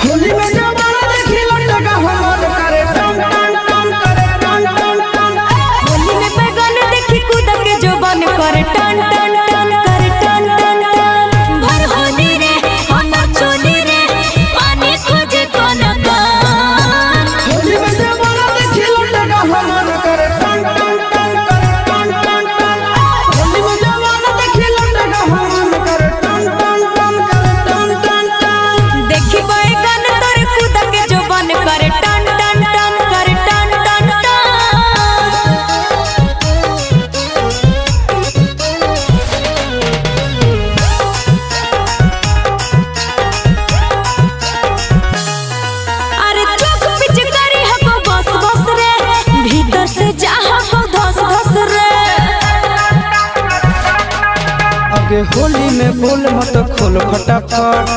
होली में जवाना देखी लटका हमर करे टन टन टन करे टन टन टन। होली में बैगन देखी कूद के जोबन करे टन टन टन करे टन टन टन। भर होली रे हमर चोली रे पानी खोजे कोन कान। होली में जवाना देखी लटका हमर करे टन टन टन करे टन टन टन। होली में जवाना देखी लटका हमर करे टन टन टन करे टन टन टन। देखी बैगन तोर कूद के जोबन करे टन टन टन करे टन टन टन। अरे चुप पिचकारी हको बस बस रे भीतर से चाह को धस धस रे। आगे होली में बोल मत खोल फटाफट।